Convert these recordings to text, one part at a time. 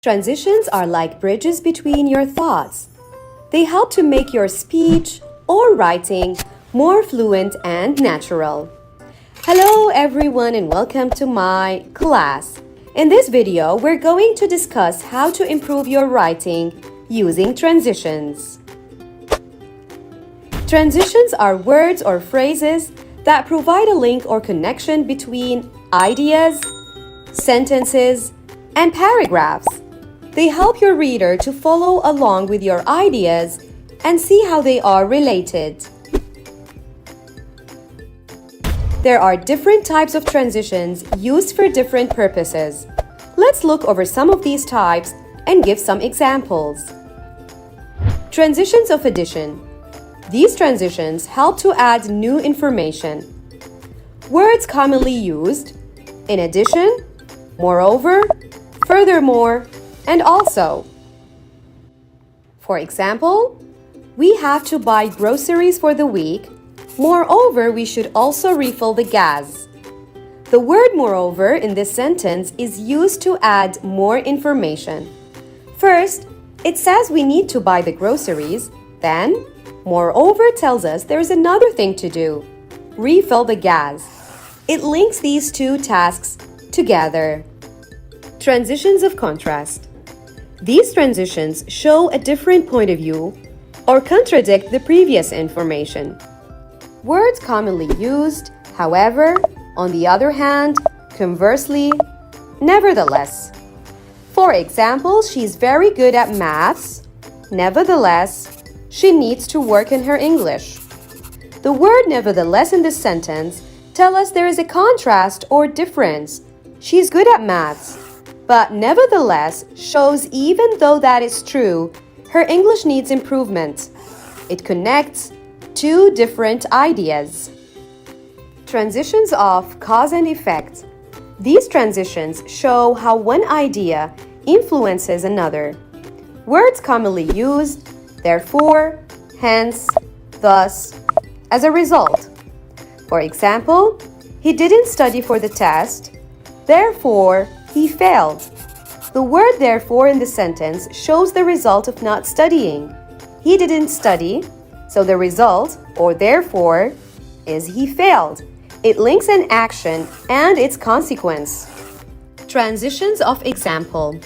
Transitions are like bridges between your thoughts. They help to make your speech or writing more fluent and natural. Hello everyone and welcome to my class. In this video, we're going to discuss how to improve your writing using transitions. Transitions are words or phrases that provide a link or connection between ideas, sentences, and paragraphs. They help your reader to follow along with your ideas and see how they are related. There are different types of transitions used for different purposes. Let's look over some of these types and give some examples. Transitions of addition. These transitions help to add new information. Words commonly used: in addition, moreover, furthermore, and also. For example, we have to buy groceries for the week. Moreover, we should also refill the gas. The word moreover in this sentence is used to add more information. First, it says we need to buy the groceries. Then, moreover tells us there's another thing to do: refill the gas. It links these two tasks together. Transitions of contrast. These transitions show a different point of view or contradict the previous information. Words commonly used, however, on the other hand, conversely, nevertheless. For example, she's very good at maths. Nevertheless, she needs to work in her English. The word nevertheless in this sentence tells us there is a contrast or difference. She's good at maths, but nevertheless shows even though that is true, her English needs improvement. It connects two different ideas. Transitions of cause and effect. These transitions show how one idea influences another. Words commonly used: therefore, hence, thus, as a result. For example, he didn't study for the test, therefore, he failed. The word therefore in the sentence shows the result of not studying. He didn't study, so the result, or therefore, is he failed. It links an action and its consequence. Transitions of example.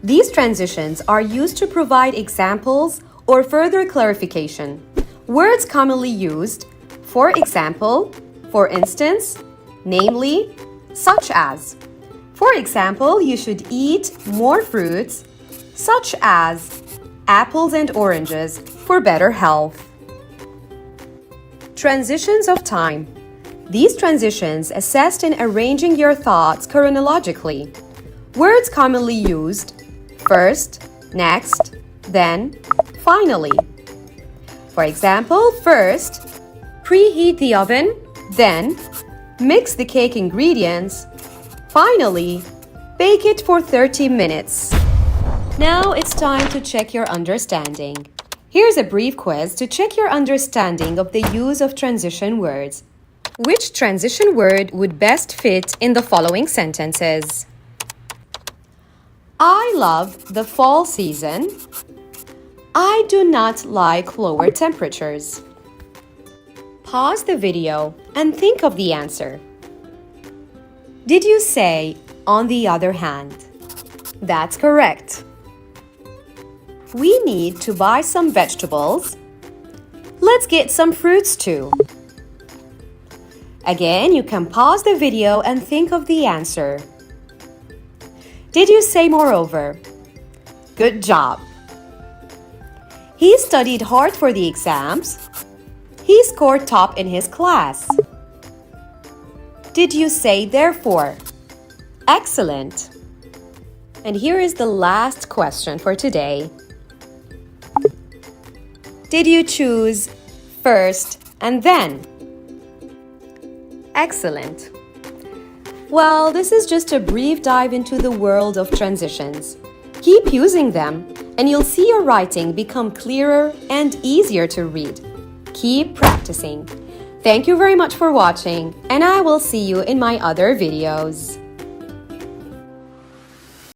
These transitions are used to provide examples or further clarification. Words commonly used: for example, for instance, namely, such as. For example, you should eat more fruits, such as apples and oranges, for better health. Transitions of time. These transitions assist in arranging your thoughts chronologically. Words commonly used: first, next, then, finally. For example, first, preheat the oven, then, mix the cake ingredients, finally, bake it for 30 minutes. Now it's time to check your understanding. Here's a brief quiz to check your understanding of the use of transition words. Which transition word would best fit in the following sentences? I love the fall season. I do not like lower temperatures. Pause the video and think of the answer. Did you say, on the other hand? That's correct. We need to buy some vegetables. Let's get some fruits too. Again, you can pause the video and think of the answer. Did you say moreover? Good job. He studied hard for the exams. He scored top in his class. Did you say therefore? Excellent. And here is the last question for today. Did you choose first and then? Excellent. Well, this is just a brief dive into the world of transitions. Keep using them, and you'll see your writing become clearer and easier to read. Keep practicing. Thank you very much for watching, and I will see you in my other videos.